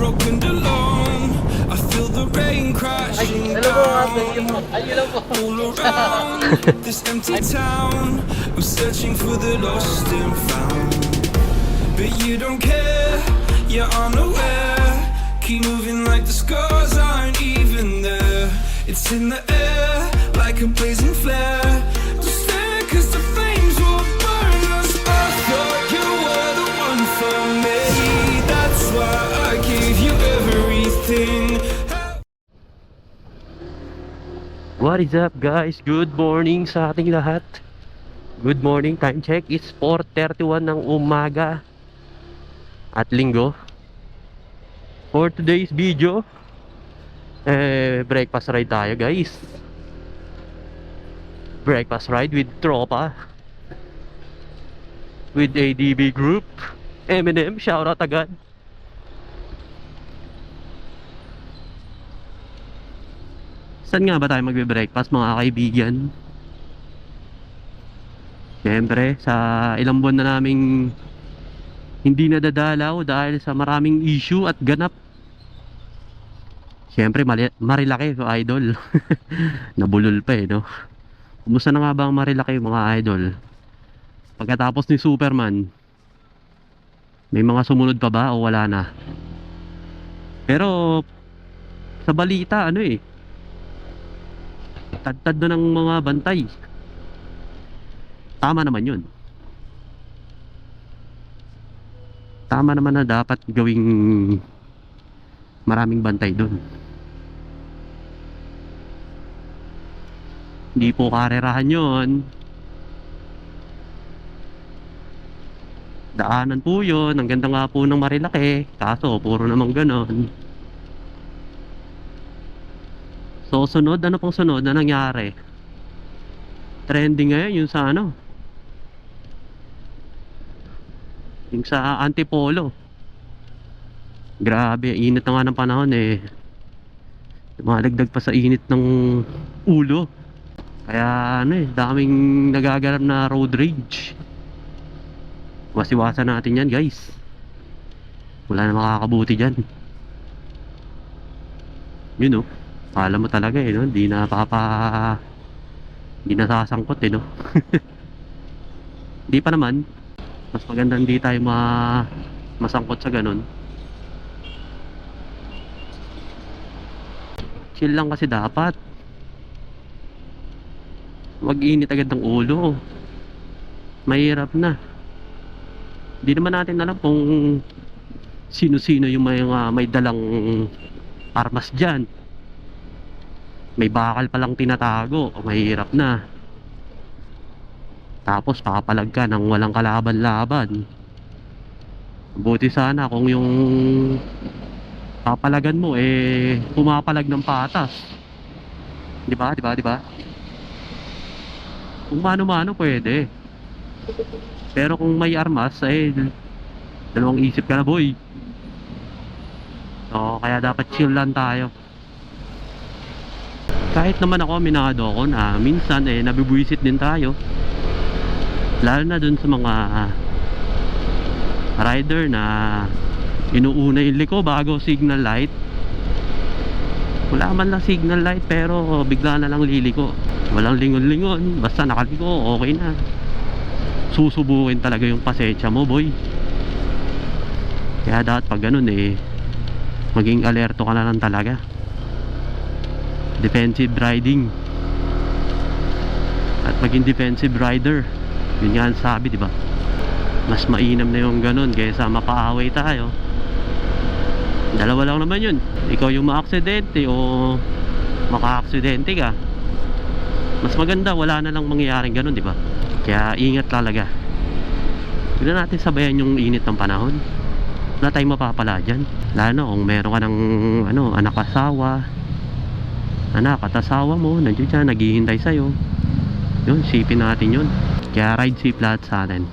broken alone. I feel the rain crashing down all around this empty town. I'm searching for the lost and found, but you don't care, you're unaware. Keep moving like the scars aren't even there. It's in the air like a blazing flare. Just stare 'cause the flames will burn us. I thought you were the one for me. That's why I gave you everything. What is up guys? Good morning sa ating lahat. Good morning, time check is 4:31 ng umaga at linggo. For today's video, breakfast ride tayo guys. Breakfast ride with tropa, with ADB group, Eminem, shoutout agad. Saan nga ba tayo magbe-breakfast mga kaibigan? Siyempre, sa ilang buwan na naming hindi nadadalaw dahil sa maraming issue at ganap. Siyempre, Marilaki, idol. Nabulol pa no? Kumusta na nga ba ang Marilaki mga idol? Pagkatapos ni Superman, may mga sumunod pa ba o wala na? Pero, sa balita, tad-tad na ng mga bantay. Tama naman yun. Tama naman na dapat gawing maraming bantay dun. Hindi po karerahan yun. Daanan po yun. Ang ganda nga po ng Marilaki. Kaso puro namang ganon. So sunod, ano pong sunod na nangyari? Trending ngayon yung sa yung sa Antipolo. Grabe, init na nga ng panahon Dumadagdag pa sa init ng ulo. Kaya daming nagaganap na road rage. Wasiwasan natin yan guys. Wala na makakabuti dyan. Yun alam mo talaga Hindi na sasangkot Hindi pa naman. Mas maganda hindi tayo masangkot sa ganun. Chill lang kasi dapat. Wag init agad ng ulo. Mahirap na. Hindi naman natin alam kung sino-sino yung may dalang armas dyan. May bakal palang tinatago. Mahirap na. Tapos papalag ka ng walang kalaban-laban. Buti sana kung yung papalagan mo pumapalag ng patas. Di ba? Kung mano-mano pwede. Pero kung may armas dalawang isip ka na boy. So kaya dapat chill lang tayo. Kahit naman ako aminado ako na minsan nabibwisit din tayo. Lalo na dun sa mga rider na inuuna yung liko bago signal light. Wala man lang signal light pero bigla na lang liliko. Walang lingon-lingon, basta nakaliko, okay na. Susubukin talaga yung pasensya mo boy. Kaya dapat pag ganun maging alerto ka na lang talaga. Defensive riding. At maging defensive rider. Yun nga ang sabi, di ba? Mas mainam na yung ganun kaysa mapaaway tayo. Dalawa lang naman yun. Ikaw yung maaksidente o maka-aksidente ka. Mas maganda wala na lang mangyayaring ganun, di ba? Kaya ingat talaga. Hindi na natin sabayan yung init ng panahon. Wala tayong mapapala dyan. Lalo kung meron ka ng anak asawa, anak at asawa mo nandiyan dyan, naghihintay sa'yo. Yun, sipin natin yun. Kaya ride safe lahat sa atin.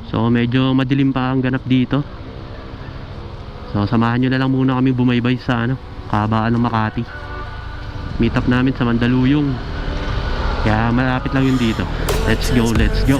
So medyo madilim pa ang ganap dito. So samahan nyo na lang muna kami bumaybay sa kahabaan ng Makati. Meet up namin sa Mandaluyong. Kaya malapit lang yun dito. Let's go, let's go.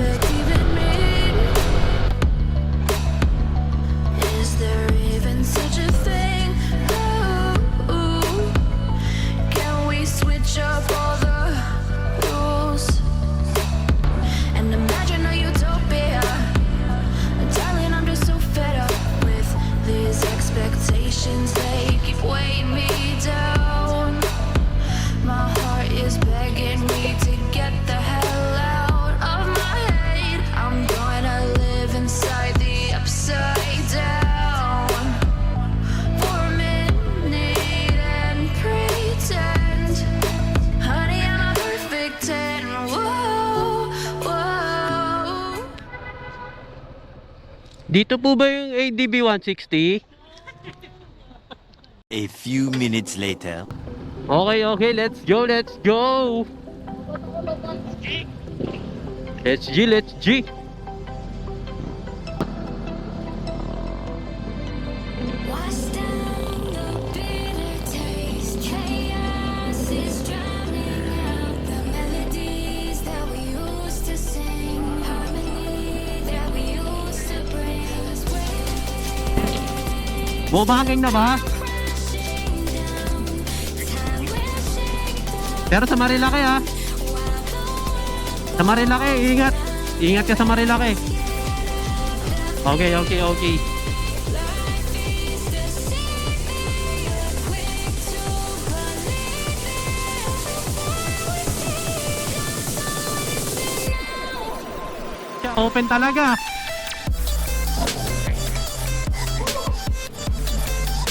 Dito po ba yung ADB 160? A few minutes later. Okay, okay, let's go, let's go! Let's G, let's G! Wash down the bitter taste. Chaos is drowning out the melodies that we used to sing. Harmony that we used to bring. Bumabanging na ba? Crashing down. Time will shake the Pero sa Marilaki ha. Sa Marilaki, ingat. Ingat ka sa Marilaki. Okay, okay, okay. life is deceiving. Quick to believe. Open talaga.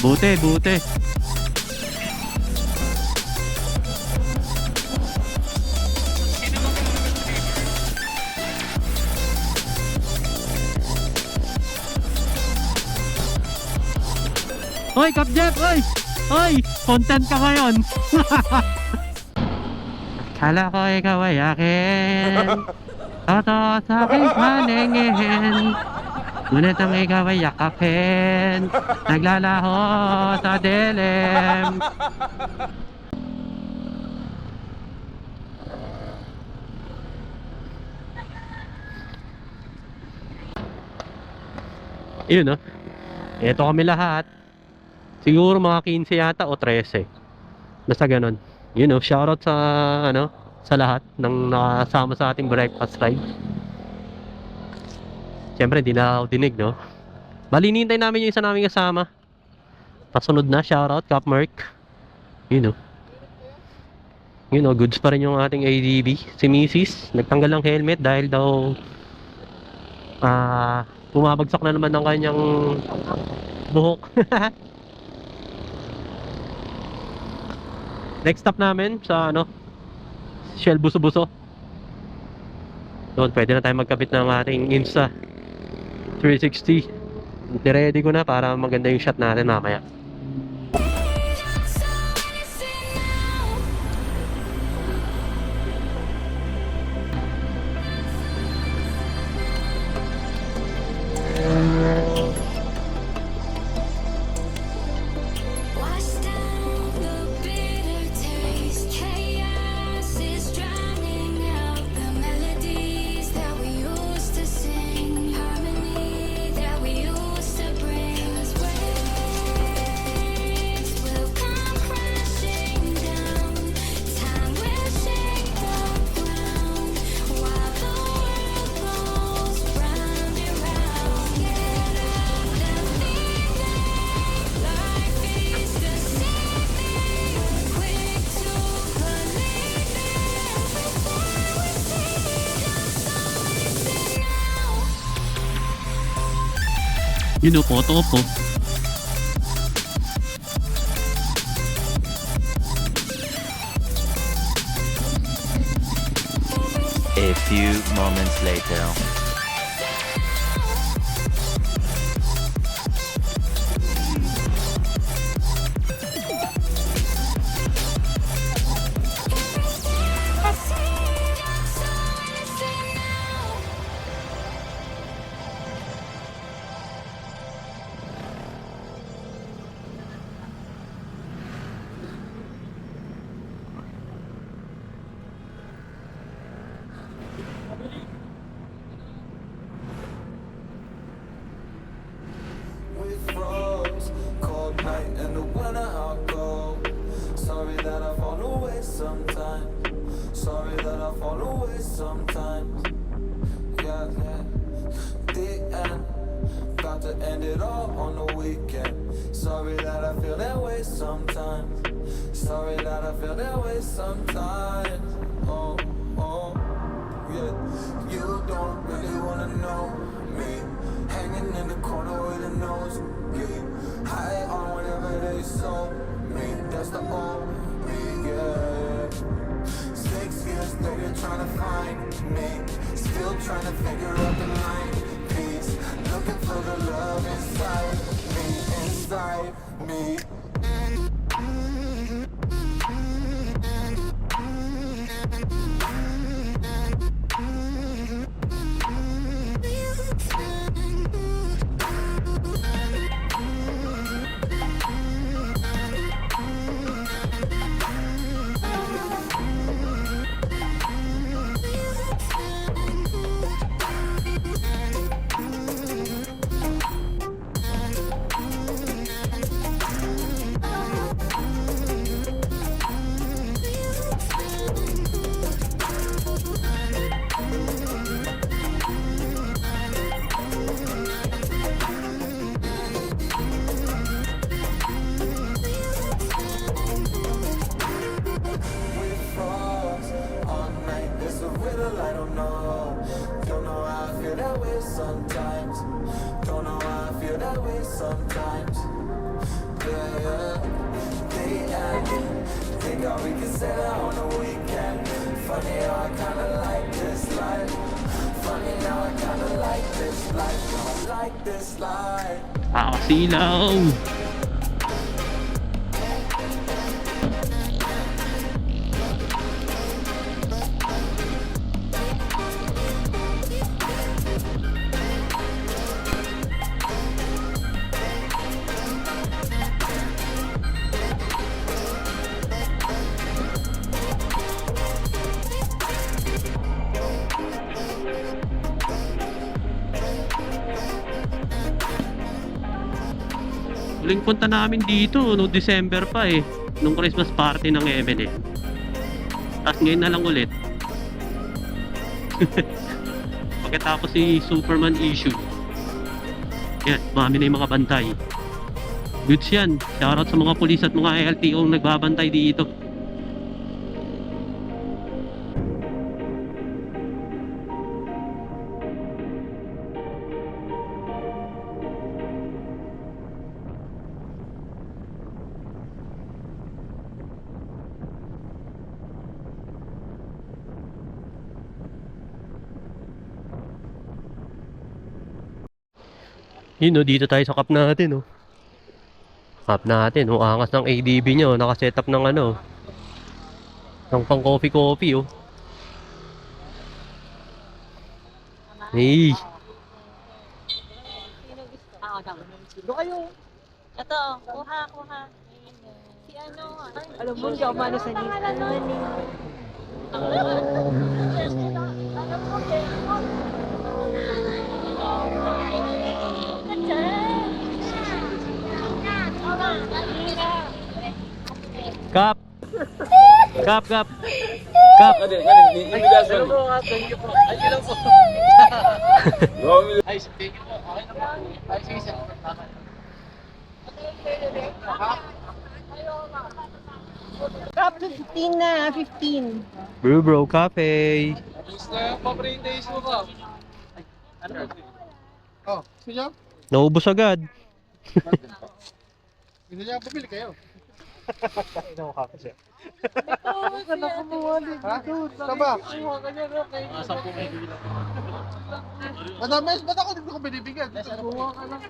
Buti, buti. Hoy, Kap Jeff! Hoy! Hoy! Content ka ngayon! Kala ko ikaw ay akin. Toto sa aking paningin. Ngunit ang ikaw ay yakapin. Naglalaho sa dilim. Yun no? Ito kami lahat. Siguro mga 15 yata o 13. Basta ganun. You know, shoutout sa ano, sa lahat ng nakasama sa ating breakfast ride. Siyempre, hindi na ako dinig, no? Bali, hinihintay namin yung isa namin kasama. Pasunod na, shoutout, Cap Merc. You know, goods pa rin yung ating ADB. Si Mrs. nagtanggal ng helmet dahil daw bumabagsak na naman ng kanyang buhok. Next stop namin sa ano, Shell Buso-Buso. Doon pwede na tayo magkabit ng ating Insta 360. Ready ko na para maganda yung shot natin mamaya. Wash down the bitter taste. Chaos is drowning out the melodies that we used to sing. Harmony that we used to bring. Waves will come crashing down. Time will shake the ground while the world goes round and round. Get out the feeling. Life is deceiving. Quick to believe it. Before we see the now. You know, photo po. A few moments later. I see your signs now. We froze, cold night in the winter out cold. Sorry that I fall away sometimes. Sorry that I fall away sometimes. Yeah, yeah. The end, got to end it all on the weekend. Sorry that I feel that way sometimes. Sorry that I feel that way sometimes. Oh, oh, yeah. You don't really wanna know me. Hanging in the corner with a nose bleed. High on whatever they sold me. That's the old me, yeah. 6 years later trying to find me. Still trying to figure out the line piece. Looking for the save me. All night, it's a riddle, I don't know. Don't know how I feel that way sometimes. Don't know how I feel that way sometimes. Yeah, yeah. Think how we can set out on the weekend. Funny how I kinda like this life. Funny how I kinda like this life. Don't like this life. Pakasilaw! Huling punta namin dito, no December pa eh. Nung Christmas party ng Eminem. Tapos ngayon na lang ulit. Pagkatapos si Superman issue. Yan, mami na yung mga bantay. Goods yan. Shoutout sa mga pulis at mga LTO nagbabantay dito. Yun o, dito tayo sa cup natin o. Cup natin o, angas ng ADB nyo. Nakaset up ng ano, ng pang coffee o. Hey! Doon kayo. Ito, kuha. Si ano, alam mo, hindi ako mano sa nito. Cup! Cup! Alam mo nga, thank you po. Ayun lang po. Ay, thank you po. Okay na po. Ay, sige. Cup 15 na, 15. Bro, cafe! Oh, sige. Naubos agad. Hindi niya pabili kayo. Ino ka kasi. Ha? Tama. Madami, ba't ako dito ko binibigyan? Kuha ka lang.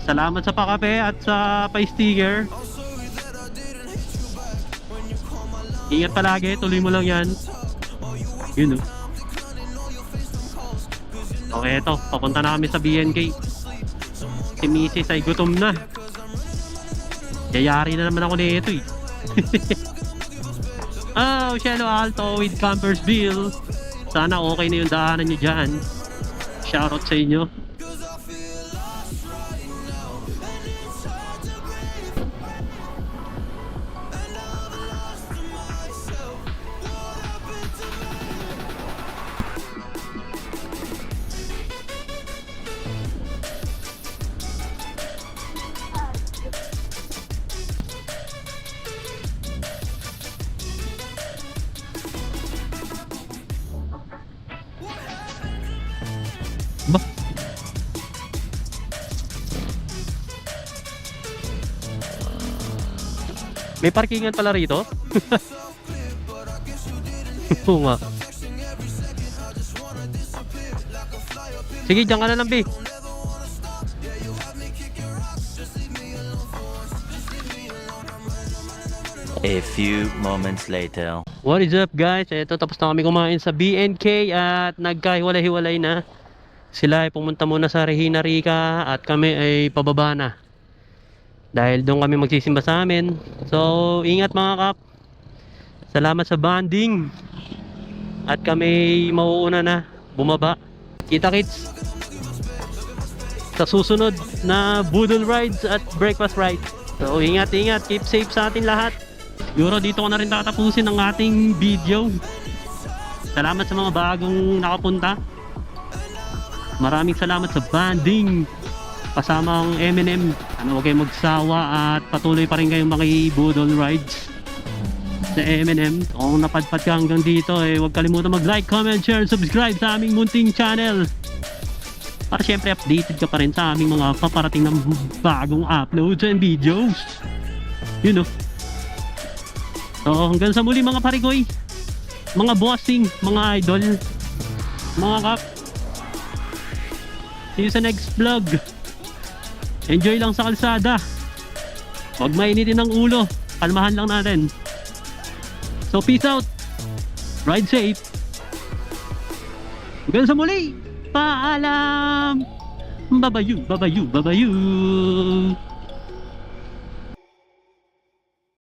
Salamat sa pakape at sa pa-sticker. Ingat palagi, tuloy mo lang yan. Yun o. Okay, eto. Papunta na kami sa BNK. Si Mrs. ay gutom na. Yayari na naman ako nito eh. Oh, Cielo Alto with Campersville. Sana okay na yung daanan nyo dyan. Shoutout sa inyo. Ba? May parkingan pala rito? Oo nga. Sige, dyan ka na lang, B. A few moments later. What is up, guys? Ito, tapos na kami kumain sa BNK at nagkahiwalay-hiwalay na. Sila ay pumunta muna sa Regina Rica at kami ay pababa na. Dahil doon kami magsisimba sa amin. So, ingat mga kap. Salamat sa bonding. At kami mauuna na bumaba. Kita-kits sa susunod na Boodle Rides at Breakfast Rides. So, ingat-ingat. Keep safe sa atin lahat. Siguro dito ko na rin tatapusin ang ating video. Salamat sa mga bagong nakapunta. Maraming salamat sa banding kasama ang M&M. Huwag kayong magsawa at patuloy pa rin kayong maki-Boodle Rides sa M&M. Kung napadpad ka hanggang dito, huwag kalimutan mag-like, comment, share, subscribe sa aming munting channel. Para syempre updated ka pa rin sa aming mga paparating ng bagong uploads and videos. You know. So hanggang sa muli mga parigoy, mga bossing, mga idol, mga kap. See you sa next vlog. Enjoy lang sa kalsada. Huwag mainitin ang ulo. Kalmahan lang natin. So peace out. Ride safe. Hanggang sa muli. Paalam. Babayu, babayu, babayu.